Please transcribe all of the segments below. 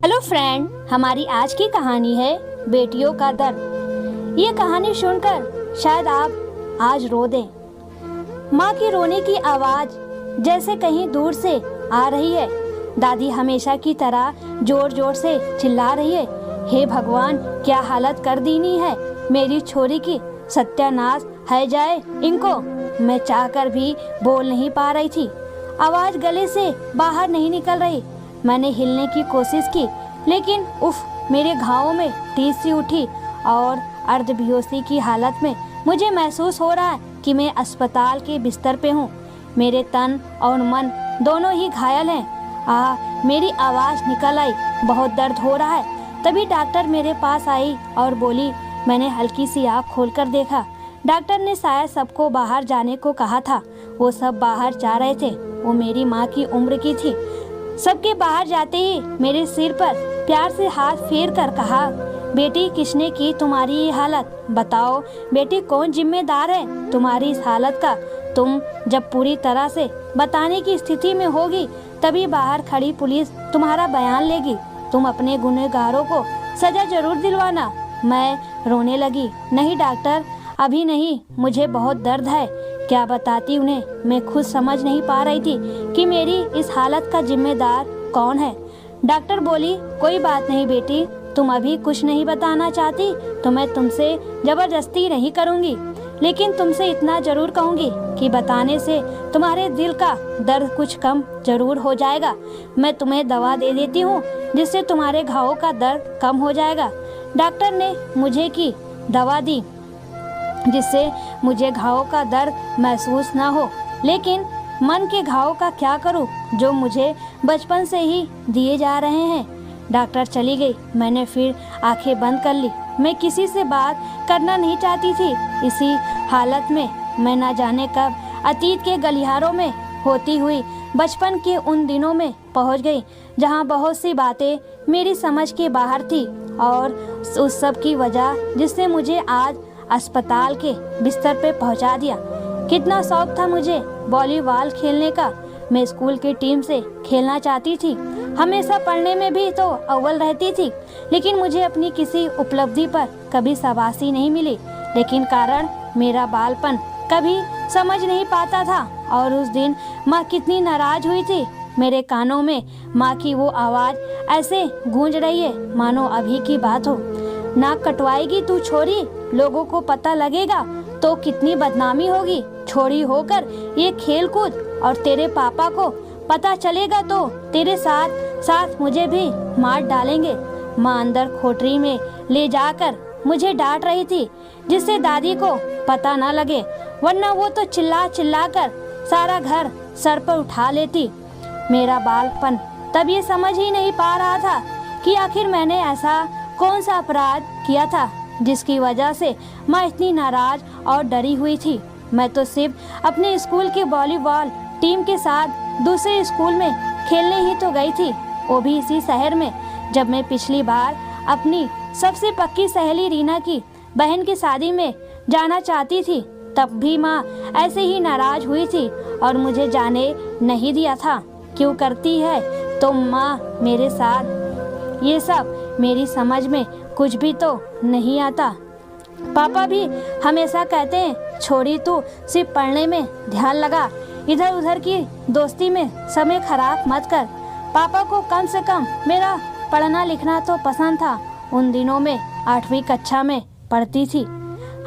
Hello friend, हमारी आज की कहानी है बेटियों का दर्द। ये कहानी सुनकर शायद आप आज रो दें। माँ की रोने की आवाज जैसे कहीं दूर से आ रही है। दादी हमेशा की तरह जोर जोर से चिल्ला रही है, हे भगवान, क्या हालत कर दीनी है मेरी छोरी की, सत्यानाश है जाए इनको। मैं चाहकर भी बोल नहीं पा रही थी, आवाज गले से बाहर नहीं निकल रही। मैंने हिलने की कोशिश की, लेकिन उफ, मेरे घावों में टीस सी उठी और अर्धबेहोशी की हालत में मुझे महसूस हो रहा है कि मैं अस्पताल के बिस्तर पे हूँ। मेरे तन और मन दोनों ही घायल हैं। मेरी आवाज़ निकल आई, बहुत दर्द हो रहा है। तभी डॉक्टर मेरे पास आई और बोली। मैंने हल्की सी आँख खोलकर देखा। डॉक्टर ने शायद सबको बाहर जाने को कहा था। वो सब बाहर जा रहे थे। वो मेरी माँ की उम्र की थी। सबके बाहर जाते ही मेरे सिर पर प्यार से हाथ फेर कर कहा, बेटी, किसने की तुम्हारी ये हालत? बताओ बेटी, कौन जिम्मेदार है तुम्हारी इस हालत का? तुम जब पूरी तरह से बताने की स्थिति में होगी तभी बाहर खड़ी पुलिस तुम्हारा बयान लेगी। तुम अपने गुनहगारों को सजा जरूर दिलवाना। मैं रोने लगी। नहीं डॉक्टर, अभी नहीं, मुझे बहुत दर्द है। क्या बताती उन्हें? मैं खुद समझ नहीं पा रही थी कि मेरी इस हालत का जिम्मेदार कौन है। डॉक्टर बोली, कोई बात नहीं बेटी, तुम अभी कुछ नहीं बताना चाहती तो मैं तुमसे जबरदस्ती नहीं करूंगी, लेकिन तुमसे इतना जरूर कहूंगी कि बताने से तुम्हारे दिल का दर्द कुछ कम जरूर हो जाएगा। मैं तुम्हें दवा दे देती हूँ जिससे तुम्हारे घावों का दर्द कम हो जाएगा। डॉक्टर ने मुझे की दवा दी जिससे मुझे घावों का दर्द महसूस न हो, लेकिन मन के घावों का क्या करूं जो मुझे बचपन से ही दिए जा रहे हैं। डॉक्टर चली गई। मैंने फिर आंखें बंद कर ली। मैं किसी से बात करना नहीं चाहती थी। इसी हालत में मैं न जाने कब अतीत के गलियारों में होती हुई बचपन के उन दिनों में पहुंच गई जहां बहुत सी बातें मेरी समझ के बाहर थी और उस सब की वजह जिसने मुझे आज अस्पताल के बिस्तर पे पहुंचा दिया। कितना शौक था मुझे वॉलीबॉल खेलने का। मैं स्कूल की टीम से खेलना चाहती थी। हमेशा पढ़ने में भी तो अव्वल रहती थी, लेकिन मुझे अपनी किसी उपलब्धि पर कभी शाबाशी नहीं मिली। लेकिन कारण मेरा बालपन कभी समझ नहीं पाता था। और उस दिन माँ कितनी नाराज हुई थी। मेरे कानों में माँ की वो आवाज़ ऐसे गूंज रही है मानो अभी की बात हो। नाक कटवाएगी तू छोरी, लोगों को पता लगेगा तो कितनी बदनामी होगी। छोरी होकर ये खेल कूद और तेरे पापा को पता चलेगा तो तेरे साथ साथ मुझे भी मार डालेंगे। माँ अंदर कोठरी में ले जाकर मुझे डांट रही थी जिससे दादी को पता न लगे, वरना वो तो चिल्ला चिल्ला कर सारा घर सर पर उठा लेती। मेरा बालपन तब ये समझ ही नहीं पा रहा था कि आखिर मैंने ऐसा कौन सा अपराध किया था जिसकी वजह से माँ इतनी नाराज और डरी हुई थी। मैं तो सिर्फ अपने स्कूल के वॉलीबॉल टीम के साथ दूसरे स्कूल में खेलने ही तो गई थी, वो भी इसी शहर में। जब मैं पिछली बार अपनी सबसे पक्की सहेली रीना की बहन की शादी में जाना चाहती थी तब भी माँ ऐसे ही नाराज हुई थी और मुझे जाने नहीं दिया था। क्यों करती है तो माँ मेरे साथ ये सब? मेरी समझ में कुछ भी तो नहीं आता। पापा भी हमेशा कहते हैं, छोड़ी तू सिर्फ पढ़ने में ध्यान लगा, इधर उधर की दोस्ती में समय खराब मत कर। पापा को कम से कम मेरा पढ़ना लिखना तो पसंद था। उन दिनों में 8वीं कक्षा में पढ़ती थी।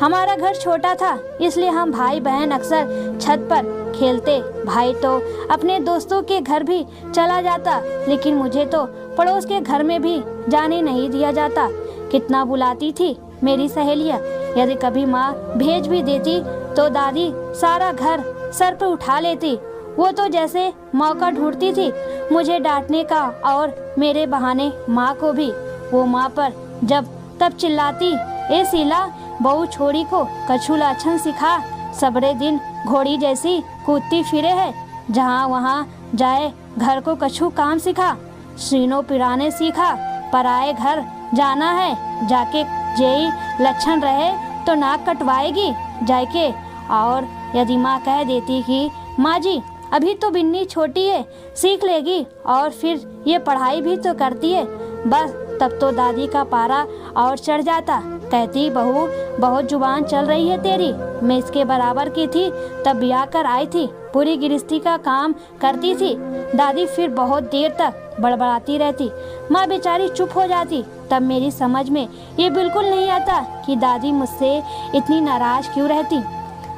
हमारा घर छोटा था, इसलिए हम भाई बहन अक्सर छत पर खेलते। भाई तो अपने दोस्तों के घर भी चला जाता, लेकिन मुझे तो पड़ोस के घर में भी जाने नहीं दिया जाता। कितना बुलाती थी मेरी सहेलियाँ। यदि कभी माँ भेज भी देती तो दादी सारा घर सर पर उठा लेती। वो तो जैसे मौका ढूंढती थी मुझे डांटने का और मेरे बहाने माँ को भी। वो माँ पर जब तब चिल्लाती, ए शीला, बहू छोड़ी को कछु लाछन सिखा, सबरे दिन घोड़ी जैसी कूदती फिरे है, जहाँ वहाँ जाए घर को कछु काम सिखा। सीनों पिराने सीखा, पराए घर जाना है, जाके जेई लक्षण रहे तो नाक कटवाएगी जाके। और यदि माँ कह देती कि माँ जी अभी तो बिन्नी छोटी है, सीख लेगी और फिर ये पढ़ाई भी तो करती है, बस तब तो दादी का पारा और चढ़ जाता। कहती, बहू बहुत जुबान चल रही है तेरी, मैं इसके बराबर की थी तब ब्याह कर आई थी, पूरी गृहस्थी का काम करती थी। दादी फिर बहुत देर तक बड़बड़ाती रहती। माँ बेचारी चुप हो जाती। तब मेरी समझ में ये बिल्कुल नहीं आता कि दादी मुझसे इतनी नाराज क्यों रहती।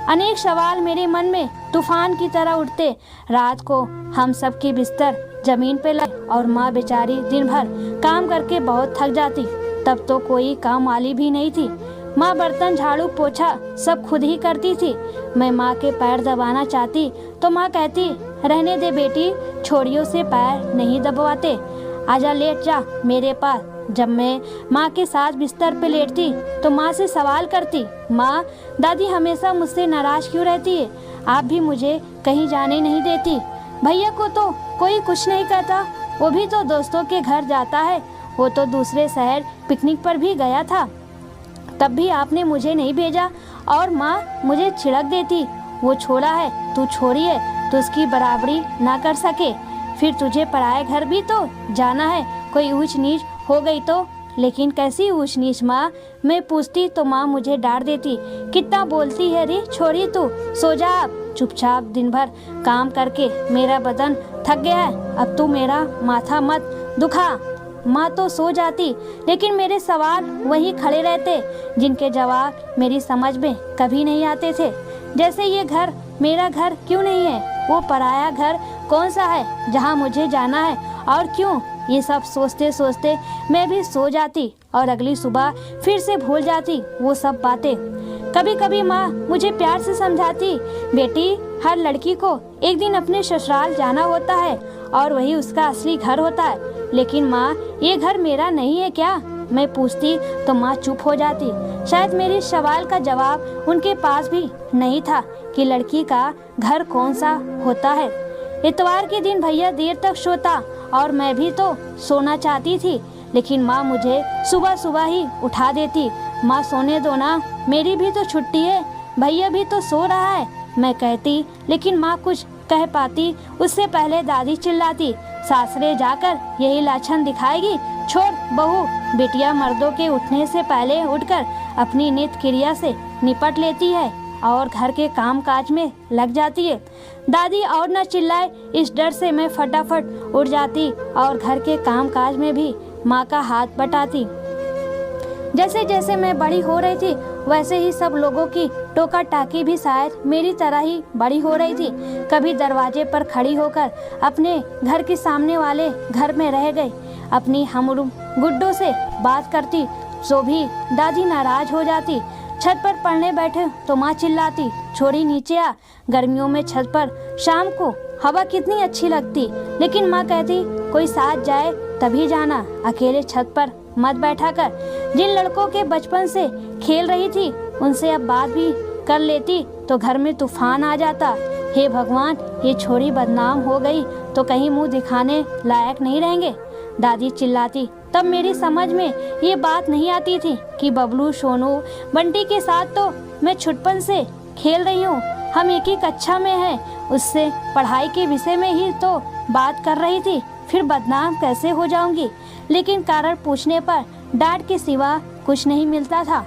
अनेक सवाल मेरे मन में तूफान की तरह उठते। रात को हम सब के बिस्तर जमीन पे लगे और माँ बेचारी दिन भर काम करके बहुत थक जाती। तब तो कोई काम वाली भी नहीं थी। माँ बर्तन झाड़ू पोछा सब खुद ही करती थी। मैं माँ के पैर दबाना चाहती तो माँ कहती, रहने दे बेटी, छोरियों से पैर नहीं दबवाते, आजा लेट जा मेरे पास। जब मैं माँ के साथ बिस्तर पे लेटती तो माँ से सवाल करती, माँ दादी हमेशा मुझसे नाराज क्यों रहती है? आप भी मुझे कहीं जाने नहीं देती। भैया को तो कोई कुछ नहीं कहता, वो भी तो दोस्तों के घर जाता है। वो तो दूसरे शहर पिकनिक पर भी गया था, तब भी आपने मुझे नहीं भेजा। और माँ मुझे छिड़क देती, वो छोरा है, तू छोरी है, तो उसकी बराबरी ना कर सके, फिर तुझे पराए घर भी तो जाना है, कोई ऊंच नीच हो गई तो। लेकिन कैसी ऊंच नीच माँ? मैं पूछती तो माँ मुझे डांट देती, कितना बोलती है रे छोरी तू, सो जा अब चुपचाप, दिन भर काम करके मेरा बदन थक गया है, अब तू मेरा माथा मत दुखा। माँ तो सो जाती, लेकिन मेरे सवाल वहीं खड़े रहते जिनके जवाब मेरी समझ में कभी नहीं आते थे। जैसे ये घर मेरा घर क्यों नहीं है, वो पराया घर कौन सा है जहाँ मुझे जाना है, और क्यों? ये सब सोचते सोचते मैं भी सो जाती और अगली सुबह फिर से भूल जाती वो सब बातें। कभी कभी माँ मुझे प्यार से समझाती, बेटी हर लड़की को एक दिन अपने ससुराल जाना होता है और वही उसका असली घर होता है। लेकिन माँ ये घर मेरा नहीं है क्या? मैं पूछती तो माँ चुप हो जाती। शायद मेरे सवाल का जवाब उनके पास भी नहीं था कि लड़की का घर कौन सा होता है। इतवार के दिन भैया देर तक सोता और मैं भी तो सोना चाहती थी, लेकिन माँ मुझे सुबह सुबह ही उठा देती। माँ सोने दो ना, मेरी भी तो छुट्टी है, भैया भी तो सो रहा है, मैं कहती। लेकिन माँ कुछ कह पाती उससे पहले दादी चिल्लाती, सासरे जाकर यही लाछन दिखाएगी, छोड़ बहू। बिटिया मर्दों के उठने से पहले उठकर अपनी नित्य क्रिया से निपट लेती है और घर के काम काज में लग जाती है। दादी और न चिल्लाए, इस डर से मैं फटाफट उठ जाती और घर के काम काज में भी माँ का हाथ बटाती। जैसे जैसे मैं बड़ी हो रही थी वैसे ही सब लोगों की टोका टाकी भी शायद मेरी तरह ही बड़ी हो रही थी। कभी दरवाजे पर खड़ी होकर अपने घर के सामने वाले घर में रह गई, अपनी हमरुम गुड्डों से बात करती तो भी दादी नाराज हो जाती। छत पर पढ़ने बैठे तो माँ चिल्लाती, छोरी नीचे आ, गर्मियों में छत पर शाम को हवा कितनी अच्छी लगती। लेकिन माँ कहती, कोई साथ जाए तभी जाना, अकेले छत पर मत बैठा कर। जिन लड़कों के बचपन से खेल रही थी उनसे अब बात भी कर लेती तो घर में तूफान आ जाता। हे भगवान, ये छोरी बदनाम हो गई तो कहीं मुंह दिखाने लायक नहीं रहेंगे, दादी चिल्लाती। तब मेरी समझ में ये बात नहीं आती थी कि बबलू, सोनू, बंटी के साथ तो मैं छुटपन से खेल रही हूँ, हम एक ही कक्षा में हैं, उससे पढ़ाई के विषय में ही तो बात कर रही थी, फिर बदनाम कैसे हो जाऊंगी। लेकिन कारण पूछने पर डांट के सिवा कुछ नहीं मिलता था।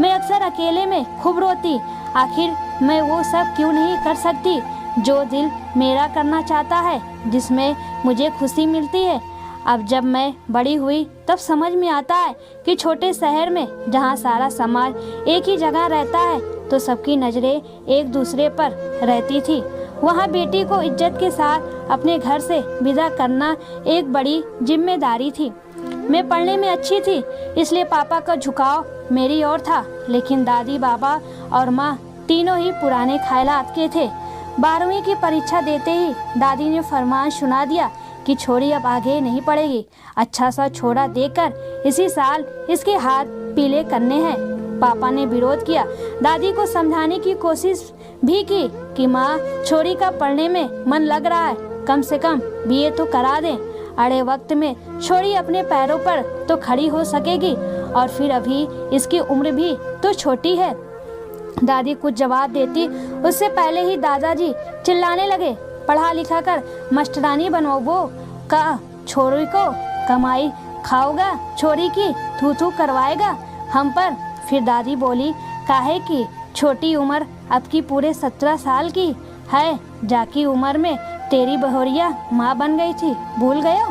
मैं अक्सर अकेले में खूब रोती, आखिर मैं वो सब क्यों नहीं कर सकती जो दिल मेरा करना चाहता है, जिसमें मुझे खुशी मिलती है। अब जब मैं बड़ी हुई तब समझ में आता है कि छोटे शहर में जहाँ सारा समाज एक ही जगह रहता है तो सबकी नज़रें एक दूसरे पर रहती थी। वहाँ बेटी को इज्जत के साथ अपने घर से विदा करना एक बड़ी जिम्मेदारी थी। मैं पढ़ने में अच्छी थी इसलिए पापा का झुकाव मेरी ओर था, लेकिन दादी, बाबा और माँ तीनों ही पुराने ख्यालात के थे। 12वीं की परीक्षा देते ही दादी ने फरमान सुना दिया कि छोरी अब आगे नहीं पढ़ेगी, अच्छा सा छोरा देकर इसी साल इसके हाथ पीले करने हैं। पापा ने विरोध किया, दादी को समझाने की कोशिश भी की कि माँ, छोरी का पढ़ने में मन लग रहा है, कम से कम बीए तो करा दें, अड़े वक्त में छोरी अपने पैरों पर तो खड़ी हो सकेगी, और फिर अभी इसकी उम्र भी तो छोटी है। दादी कुछ जवाब देती उससे पहले ही दादाजी चिल्लाने लगे, पढ़ा लिखा कर मास्टरानी बनवाओ का छोरी को, कमाई खाओगा छोरी की थू थू करवाएगा हम पर। फिर दादी बोली, काहे की छोटी उम्र अब की पूरे 17 साल की है, जाकी उम्र में तेरी बहोरिया माँ बन गई थी, भूल गए हो?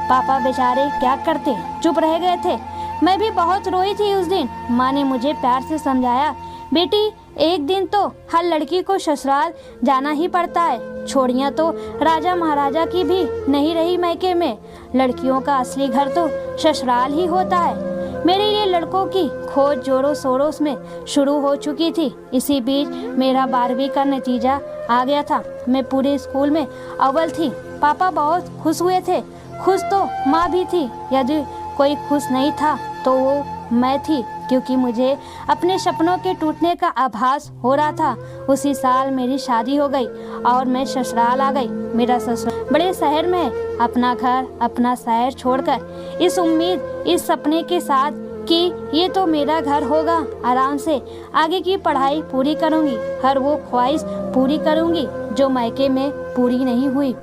पापा बेचारे क्या करते, चुप रह गए थे। मैं भी बहुत रोई थी उस दिन। माँ ने मुझे प्यार से समझाया, बेटी एक दिन तो हर लड़की को ससुराल जाना ही पड़ता है। छोड़ियाँ तो राजा महाराजा की भी नहीं रही मैके में, लड़कियों का असली घर तो ससुराल ही होता है। मेरे लिए लड़कों की खोज जोरों शोरों में शुरू हो चुकी थी। इसी बीच मेरा 12वीं का नतीजा आ गया था। मैं पूरे स्कूल में अव्वल थी। पापा बहुत खुश हुए थे। खुश तो माँ भी थी। यदि कोई खुश नहीं था तो वो मैं थी, क्योंकि मुझे अपने सपनों के टूटने का आभास हो रहा था। उसी साल मेरी शादी हो गई और मैं ससुराल आ गई। मेरा ससुराल बड़े शहर में है। अपना घर अपना शहर छोड़कर इस उम्मीद इस सपने के साथ कि ये तो मेरा घर होगा, आराम से आगे की पढ़ाई पूरी करूंगी, हर वो ख्वाहिश पूरी करूंगी जो मायके में पूरी नहीं हुई।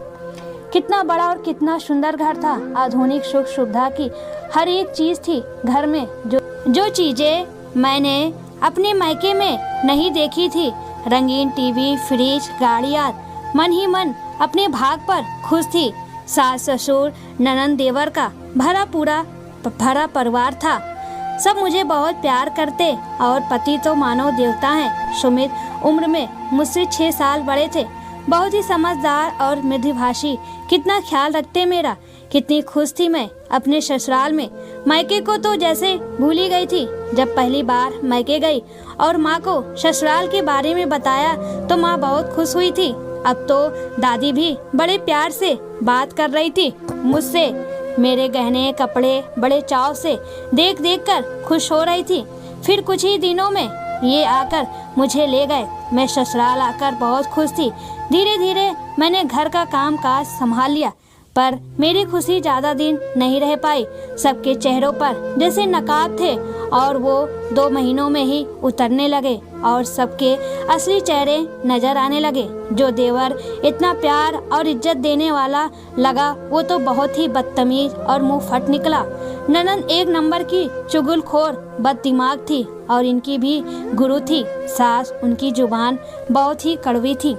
कितना बड़ा और कितना सुंदर घर था। आधुनिक सुख सुविधा की हर एक चीज थी घर में, जो चीजें मैंने अपने मायके में नहीं देखी थी। रंगीन टीवी, फ्रिज, गाड़ियाँ। मन ही मन अपने भाग पर खुश थी। सास ससुर ननद देवर का भरा परिवार था। सब मुझे बहुत प्यार करते और पति तो मानव देवता हैं। सुमित उम्र में मुझसे 6 साल बड़े थे। बहुत ही समझदार और मृदुभाषी। कितना ख्याल रखते मेरा। कितनी खुश थी मैं अपने ससुराल में। मायके को तो जैसे भूल ही गई थी। जब पहली बार मायके गई और माँ को ससुराल के बारे में बताया तो माँ बहुत खुश हुई थी। अब तो दादी भी बड़े प्यार से बात कर रही थी मुझसे। मेरे गहने कपड़े बड़े चाव से देख देख कर खुश हो रही थी। फिर कुछ ही दिनों में ये आकर मुझे ले गए। मैं ससुराल आकर बहुत खुश थी। धीरे धीरे मैंने घर का काम काज संभाल लिया, पर मेरी खुशी ज्यादा दिन नहीं रह पाई। सबके चेहरों पर जैसे नकाब थे और वो 2 महीनों में ही उतरने लगे और सबके असली चेहरे नजर आने लगे। जो देवर इतना प्यार और इज्जत देने वाला लगा, वो तो बहुत ही बदतमीज और मुंह फट निकला। ननद एक नंबर की चुगलखोर बददिमाग थी और इनकी भी गुरु थी। सास उनकी जुबान बहुत ही कड़वी थी।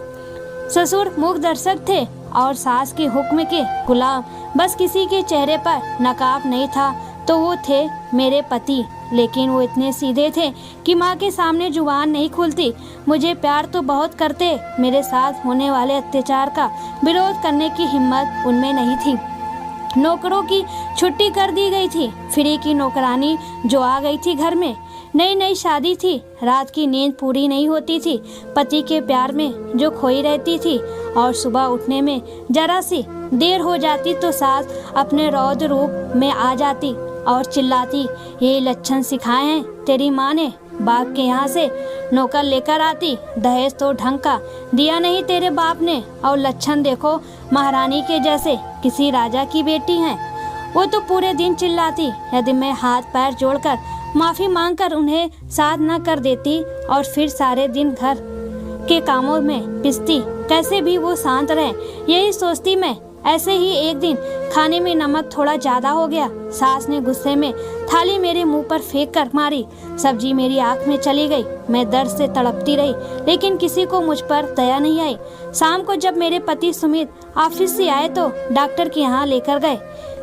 ससुर मूक दर्शक थे और सास के हुक्म के गुलाम। बस किसी के चेहरे पर नकाब नहीं था तो वो थे मेरे पति, लेकिन वो इतने सीधे थे कि माँ के सामने जुबान नहीं खुलती। मुझे प्यार तो बहुत करते, मेरे साथ होने वाले अत्याचार का विरोध करने की हिम्मत उनमें नहीं थी। नौकरों की छुट्टी कर दी गई थी। फ्री की नौकरानी जो आ गई थी घर में। नई नई शादी थी। रात की नींद पूरी नहीं होती थी। पति के प्यार में जो खोई रहती थी और सुबह उठने में जरा सी देर हो जाती तो सास अपने रौद्र रूप में आ जाती और चिल्लाती, ये लक्षण सिखाए हैं तेरी माँ ने। बाप के यहाँ से नौकर लेकर आती, दहेज तो ढंग का दिया नहीं तेरे बाप ने, और लक्षण देखो महारानी के जैसे, किसी राजा की बेटी हैं। वो तो पूरे दिन चिल्लाती। यदि मैं हाथ पैर जोड़कर माफी मांगकर उन्हें साथ न कर देती और फिर सारे दिन घर के कामों में पिसती, कैसे भी वो शांत रहे, यही सोचती मैं। ऐसे ही एक दिन खाने में नमक थोड़ा ज्यादा हो गया। सास ने गुस्से में थाली मेरे मुंह पर फेंक कर मारी। सब्जी मेरी आंख में चली गई। मैं दर्द से तड़पती रही, लेकिन किसी को मुझ पर दया नहीं आई। शाम को जब मेरे पति सुमित ऑफिस से आए तो डॉक्टर के यहाँ लेकर गए।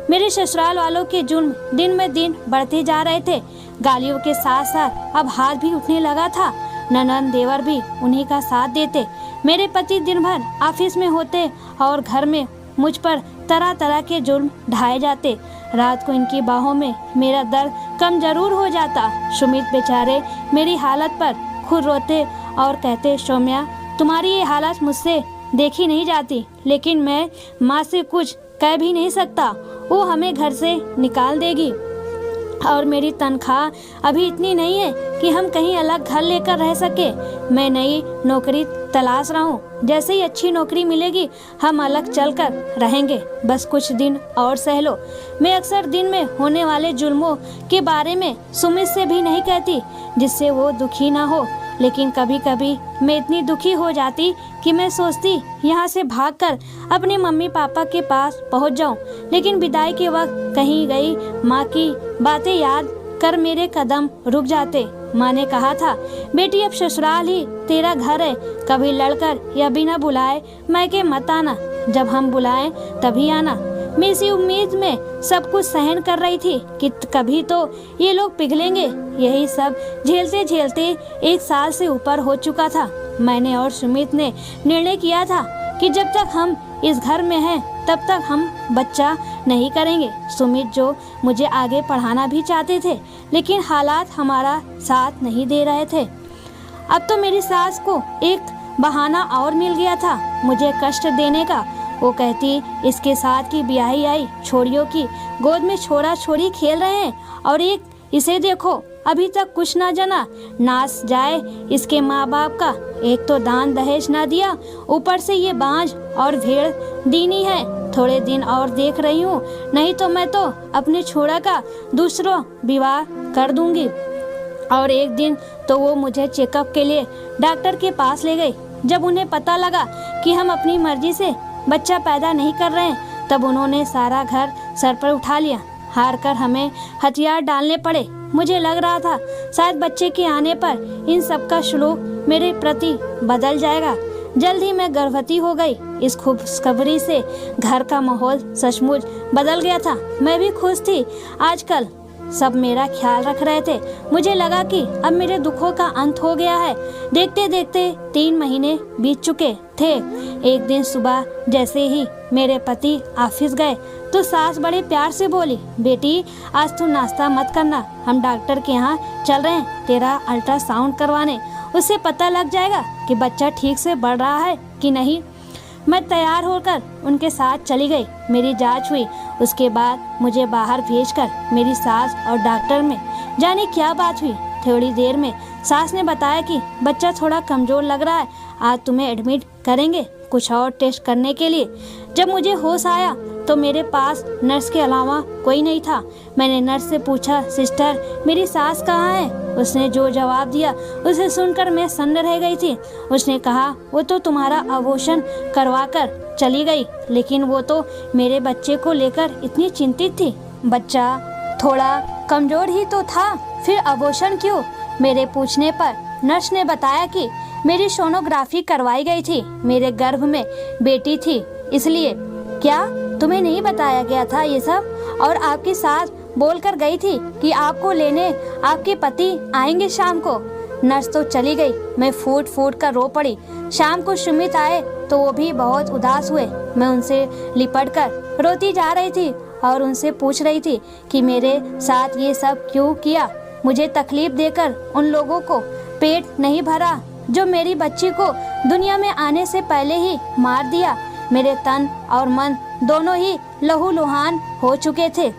मेरे ससुराल वालों के जुर्म दिन में दिन बढ़ते जा रहे थे। गालियों के साथ साथ अब हाथ भी उठने लगा था। ननद देवर भी उन्हीं का साथ देते। मेरे पति दिन भर ऑफिस में होते और घर में मुझ पर तरह तरह के जुर्म ढाए जाते। रात को इनकी बाहों में मेरा दर्द कम जरूर हो जाता। सुमित बेचारे मेरी हालत पर खुद रोते और कहते, सौम्या तुम्हारी ये हालत मुझसे देखी नहीं जाती, लेकिन मैं माँ से कुछ कह भी नहीं सकता। वो हमें घर से निकाल देगी और मेरी तनख्वाह अभी इतनी नहीं है कि हम कहीं अलग घर लेकर रह सके। मैं नई नौकरी तलाश रहा हूँ। जैसे ही अच्छी नौकरी मिलेगी हम अलग चलकर रहेंगे। बस कुछ दिन और सह लो। मैं अक्सर दिन में होने वाले जुल्मों के बारे में सुमित से भी नहीं कहती, जिससे वो दुखी ना हो। लेकिन कभी कभी मैं इतनी दुखी हो जाती कि मैं सोचती यहाँ से भागकर अपने मम्मी पापा के पास पहुँच जाऊँ। लेकिन विदाई के वक्त कहीं गई माँ की बातें याद कर मेरे कदम रुक जाते। माँ ने कहा था, बेटी अब ससुराल ही तेरा घर है, कभी लड़कर या बिना बुलाए मायके मत आना, जब हम बुलाएं तभी आना। मैं इसी उम्मीद में सब कुछ सहन कर रही थी कि कभी तो ये लोग पिघलेंगे। यही सब झेलते झेलते 1 साल से ऊपर हो चुका था। मैंने और सुमित ने निर्णय किया था कि जब तक हम इस घर में हैं तब तक हम बच्चा नहीं करेंगे। सुमित जो मुझे आगे पढ़ाना भी चाहते थे, लेकिन हालात हमारा साथ नहीं दे रहे थे। अब तो मेरी सास को एक बहाना और मिल गया था मुझे कष्ट देने का। वो कहती, इसके साथ की ब्याही आई छोरियों की गोद में छोरा छोरी खेल रहे हैं और एक इसे देखो अभी तक कुछ ना जाना, नाश जाए इसके माँ बाप का। एक तो दान दहेज ना दिया, ऊपर से ये बांझ और भेड़ दीनी है। थोड़े दिन और देख रही हूँ, नहीं तो मैं तो अपने छोरा का दूसरा विवाह कर दूंगी। और एक दिन तो वो मुझे चेकअप के लिए डॉक्टर के पास ले गई। जब उन्हें पता लगा कि हम अपनी मर्जी से बच्चा पैदा नहीं कर रहे हैं, तब उन्होंने सारा घर सर पर उठा लिया। हार कर हमें हथियार डालने पड़े। मुझे लग रहा था शायद बच्चे के आने पर इन सब का श्लोक मेरे प्रति बदल जाएगा। जल्द ही मैं गर्भवती हो गई। इस खुशखबरी से घर का माहौल सचमुच बदल गया था। मैं भी खुश थी। आजकल सब मेरा ख्याल रख रहे थे। मुझे लगा कि अब मेरे दुखों का अंत हो गया है। देखते देखते 3 महीने बीत चुके थे। एक दिन सुबह जैसे ही मेरे पति ऑफिस गए तो सास बड़े प्यार से बोली, बेटी आज तू नाश्ता मत करना, हम डॉक्टर के यहाँ चल रहे हैं तेरा अल्ट्रासाउंड करवाने। उससे पता लग जाएगा कि बच्चा ठीक से बढ़ रहा है कि नहीं। मैं तैयार होकर उनके साथ चली गई। मेरी जांच हुई। उसके बाद मुझे बाहर भेजकर मेरी सास और डॉक्टर में जाने क्या बात हुई। थोड़ी देर में सास ने बताया कि बच्चा थोड़ा कमज़ोर लग रहा है, आज तुम्हें एडमिट करेंगे कुछ और टेस्ट करने के लिए। जब मुझे होश आया तो मेरे पास नर्स के अलावा कोई नहीं था। मैंने नर्स से पूछा, सिस्टर मेरी सास कहाँ है? उसने जो जवाब दिया उसे सुनकर मैं सन्न रह गई थी। उसने कहा, वो तो तुम्हारा अबॉर्शन करवा कर चली गई, लेकिन वो तो मेरे बच्चे को लेकर इतनी चिंतित थी। बच्चा थोड़ा कमज़ोर ही तो था, फिर अबॉर्शन क्यों? मेरे पूछने पर नर्स ने बताया कि मेरी सोनोग्राफी करवाई गई थी, मेरे गर्भ में बेटी थी इसलिए। क्या तुम्हें नहीं बताया गया था ये सब? और आपकी सास बोल कर गई थी कि आपको लेने आपके पति आएंगे शाम को। नर्स तो चली गई। मैं फूट फूट कर रो पड़ी। शाम को सुमित आए तो वो भी बहुत उदास हुए। मैं उनसे लिपट कर रोती जा रही थी और उनसे पूछ रही थी कि मेरे साथ ये सब क्यों किया। मुझे तकलीफ देकर उन लोगों को पेट नहीं भरा जो मेरी बच्ची को दुनिया में आने से पहले ही मार दिया। मेरे तन और मन दोनों ही लहूलुहान हो चुके थे।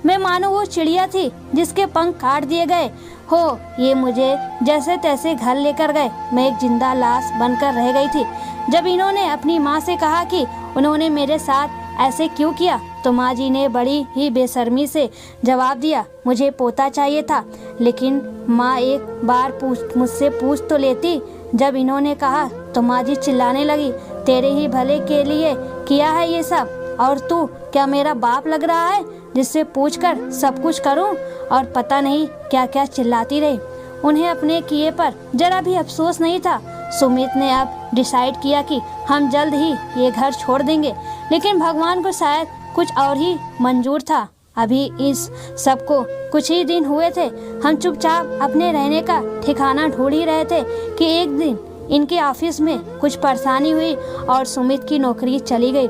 मैं मानो वो चिड़िया थी जिसके पंख काट दिए गए हो। ये मुझे जैसे तैसे घर लेकर गए। मैं एक जिंदा लाश बनकर रह गई थी। जब इन्होंने अपनी माँ से कहा कि उन्होंने मेरे साथ ऐसे क्यों किया, तो माँ जी ने बड़ी ही बेशर्मी से जवाब दिया, मुझे पोता चाहिए था। लेकिन माँ एक बार मुझसे पूछ तो लेती। जब इन्होंने कहा तो माँ जी चिल्लाने लगी, तेरे ही भले के लिए किया है ये सब, और तू क्या मेरा बाप लग रहा है जिससे पूछकर सब कुछ करूं? और पता नहीं क्या क्या चिल्लाती रही। उन्हें अपने किए पर जरा भी अफसोस नहीं था। सुमित ने अब डिसाइड किया कि हम जल्द ही ये घर छोड़ देंगे, लेकिन भगवान को शायद कुछ और ही मंजूर था। अभी इस सबको कुछ ही दिन हुए थे। हम चुपचाप अपने रहने का ठिकाना ढूंढ ही रहे थे कि एक दिन इनके ऑफिस में कुछ परेशानी हुई और सुमित की नौकरी चली गई।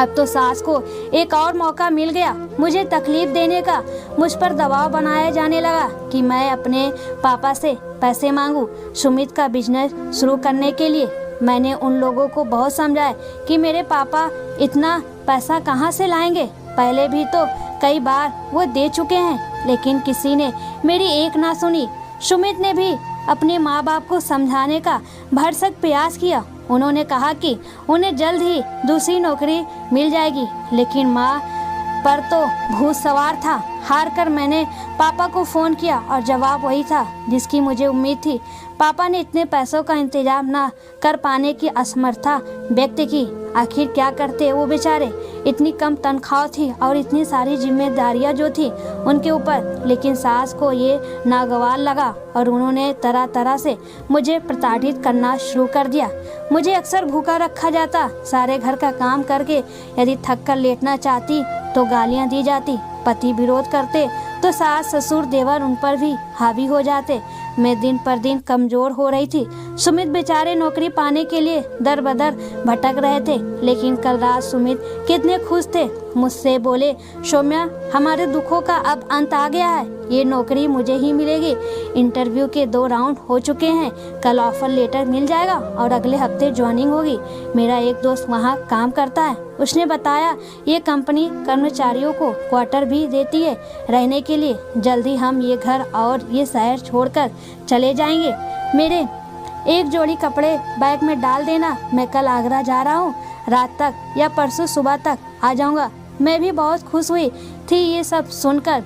अब तो सास को एक और मौका मिल गया मुझे तकलीफ देने का। मुझ पर दबाव बनाया जाने लगा कि मैं अपने पापा से पैसे मांगूं सुमित का बिजनेस शुरू करने के लिए। मैंने उन लोगों को बहुत समझाया कि मेरे पापा इतना पैसा कहाँ से लाएंगे। पहले भी तो कई बार वो दे चुके हैं, लेकिन किसी ने मेरी एक ना सुनी। सुमित ने भी अपने माँ बाप को समझाने का भरसक प्रयास किया। उन्होंने कहा कि उन्हें जल्द ही दूसरी नौकरी मिल जाएगी, लेकिन माँ पर तो भूत सवार था। हार कर मैंने पापा को फ़ोन किया और जवाब वही था जिसकी मुझे उम्मीद थी। पापा ने इतने पैसों का इंतजाम ना कर पाने की असमर्थता व्यक्त की। आखिर क्या करते वो बेचारे, इतनी कम तनख्वाह थी और इतनी सारी जिम्मेदारियां जो थी उनके ऊपर। लेकिन सास को ये नागवार लगा और उन्होंने तरह तरह से मुझे प्रताड़ित करना शुरू कर दिया। मुझे अक्सर भूखा रखा जाता, सारे घर का काम करके यदि थक कर लेटना चाहती तो गालियां दी जाती। पति विरोध करते तो सास ससुर देवर उन पर भी हावी हो जाते। मैं दिन पर दिन कमजोर हो रही थी। सुमित बेचारे नौकरी पाने के लिए दर बदर भटक रहे थे। लेकिन कल रात सुमित कितने खुश थे, मुझसे बोले, सौम्या हमारे दुखों का अब अंत आ गया है, ये नौकरी मुझे ही मिलेगी। इंटरव्यू के 2 राउंड हो चुके हैं, कल ऑफर लेटर मिल जाएगा और अगले हफ्ते ज्वाइनिंग होगी। मेरा एक दोस्त वहाँ काम करता है, उसने बताया ये कंपनी कर्मचारियों को क्वार्टर भी देती है रहने के लिए। जल्दी हम ये घर और ये शहर छोड़कर चले जाएंगे। मेरे एक जोड़ी कपड़े बैग में डाल देना, मैं कल आगरा जा रहा हूँ, रात तक या परसों सुबह तक आ जाऊँगा। मैं भी बहुत खुश हुई थी ये सब सुनकर।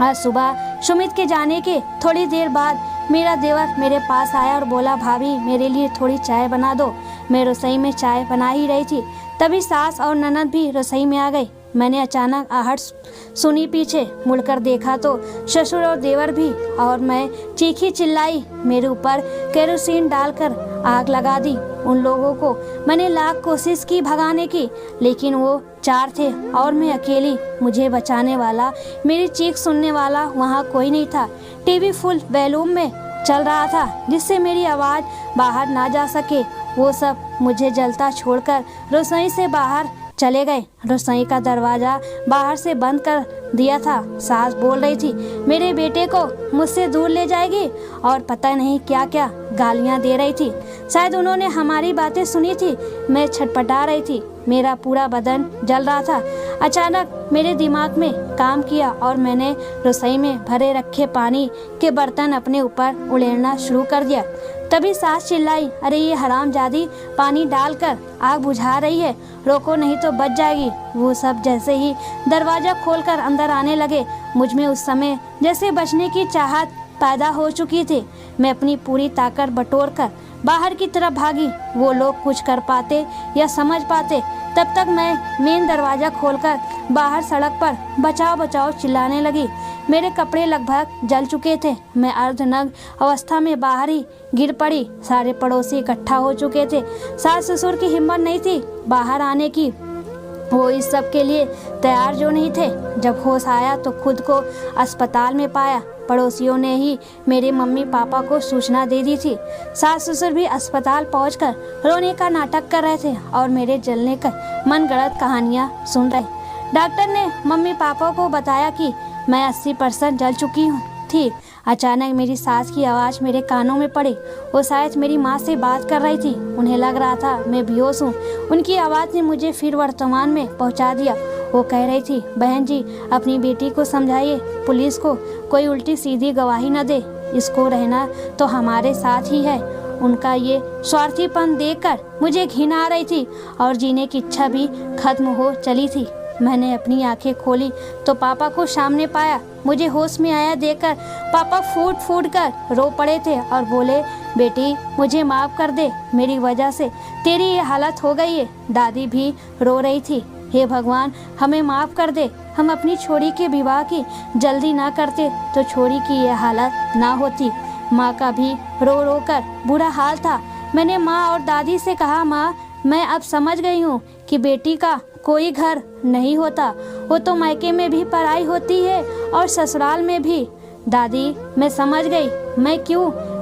आज सुबह सुमित के जाने के थोड़ी देर बाद मेरा देवर मेरे पास आया और बोला, भाभी मेरे लिए थोड़ी चाय बना दो। मैं रसोई में चाय बना ही रही थी, तभी सास और ननद भी रसोई में आ गई। मैंने अचानक आहट सुनी, पीछे मुड़कर देखा तो ससुर और देवर भी, और मैं चीखी चिल्लाई। मेरे ऊपर केरोसिन डालकर आग लगा दी। उन लोगों को मैंने लाख कोशिश की भगाने की, लेकिन वो 4 थे और मैं अकेली। मुझे बचाने वाला, मेरी चीख सुनने वाला वहाँ कोई नहीं था। टीवी फुल वॉल्यूम में चल रहा था, जिससे मेरी आवाज़ बाहर ना जा सके। वो सब मुझे जलता छोड़कर रसोई से बाहर चले गए। रसोई का दरवाज़ा बाहर से बंद कर दिया था। सास बोल रही थी, मेरे बेटे को मुझसे दूर ले जाएगी, और पता नहीं क्या क्या गालियां दे रही थी। शायद उन्होंने हमारी बातें सुनी थी। मैं छटपटा रही थी, मेरा पूरा बदन जल रहा था। अचानक मेरे दिमाग में काम किया और मैंने रसोई में भरे रखे पानी के बर्तन अपने ऊपर उड़ेलना शुरू कर दिया। तभी सास चिल्लाई, अरे ये हरामजादी पानी डालकर आग बुझा रही है, रोको नहीं तो बच जाएगी। वो सब जैसे ही दरवाज़ा खोलकर अंदर आने लगे, मुझ में उस समय जैसे बचने की चाहत पैदा हो चुकी थी। मैं अपनी पूरी ताकत बटोर कर बाहर की तरफ भागी। वो लोग कुछ कर पाते या समझ पाते, तब तक मैं मेन दरवाज़ा खोलकर बाहर सड़क पर बचाओ बचाओ चिल्लाने लगी। मेरे कपड़े लगभग जल चुके थे। मैं अर्धनग्न अवस्था में बाहर ही गिर पड़ी। सारे पड़ोसी इकट्ठा हो चुके थे। सास ससुर की हिम्मत नहीं थी बाहर आने की, वो इस सब के लिए तैयार जो नहीं थे। जब होश आया तो खुद को अस्पताल में पाया। पड़ोसियों ने ही मेरे मम्मी पापा को सूचना दे दी थी। सास ससुर भी अस्पताल पहुंचकर रोने का नाटक कर रहे थे और मेरे जलने का मनगढ़ंत कहानियां सुन रहे। डॉक्टर ने मम्मी पापा को बताया कि मैं 80% जल चुकी थी। अचानक मेरी सास की आवाज़ मेरे कानों में पड़ी। वो शायद मेरी माँ से बात कर रही थी। उन्हें लग रहा था मैं बेहोश हूँ। उनकी आवाज़ ने मुझे फिर वर्तमान में पहुँचा दिया। वो कह रही थी, बहन जी अपनी बेटी को समझाइए, पुलिस को कोई उल्टी सीधी गवाही न दे, इसको रहना तो हमारे साथ ही है। उनका ये स्वार्थीपन देखकर मुझे घिन आ रही थी और जीने की इच्छा भी खत्म हो चली थी। मैंने अपनी आंखें खोली तो पापा को सामने पाया। मुझे होश में आया देखकर पापा फूट फूट कर रो पड़े थे और बोले, बेटी मुझे माफ़ कर दे, मेरी वजह से तेरी ये हालत हो गई है। दादी भी रो रही थी, हे भगवान हमें माफ़ कर दे, हम अपनी छोरी के विवाह की जल्दी ना करते तो छोरी की ये हालत ना होती। माँ का भी रो रो कर बुरा हाल था। मैंने माँ और दादी से कहा, माँ मैं अब समझ गई हूँ कि बेटी का कोई घर नहीं होता, वो तो मायके में भी पराई होती है और ससुराल में भी। दादी मैं समझ गई,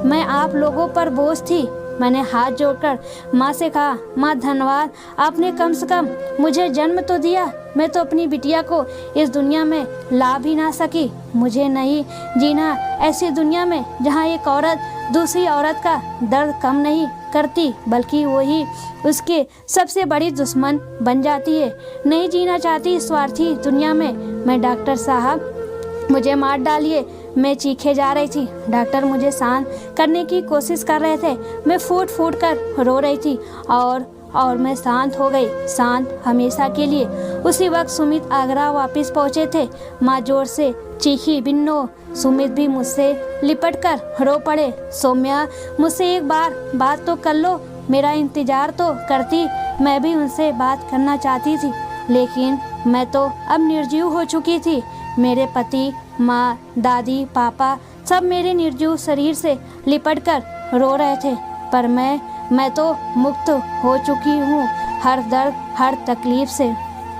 मैं आप लोगों पर बोझ थी। मैंने हाथ जोड़कर माँ से कहा, माँ धन्यवाद, आपने कम से कम मुझे जन्म तो दिया। मैं तो अपनी बिटिया को इस दुनिया में ला भी ना सकी। मुझे नहीं जीना ऐसी दुनिया में जहाँ एक औरत दूसरी औरत का दर्द कम नहीं करती, बल्कि वही उसके सबसे बड़ी दुश्मन बन जाती है। नहीं जीना चाहती स्वार्थी दुनिया में। मैं डॉक्टर साहब मुझे मार डालिए, मैं चीखे जा रही थी। डॉक्टर मुझे शांत करने की कोशिश कर रहे थे। मैं फूट फूट कर रो रही थी और और मैं शांत हो गई, शांत हमेशा के लिए। उसी वक्त सुमित आगरा वापस पहुंचे थे। माँ जोर से चीखी, बिन्नो। सुमित भी मुझसे लिपटकर रो पड़े। सौम्या, मुझसे एक बार बात तो कर लो, मेरा इंतजार तो करती। मैं भी उनसे बात करना चाहती थी, लेकिन मैं तो अब निर्जीव हो चुकी थी। मेरे पति, माँ, दादी, पापा सब मेरे निर्जीव शरीर से लिपटकर रो रहे थे, पर मैं तो मुक्त हो चुकी हूँ हर दर्द, हर तकलीफ से।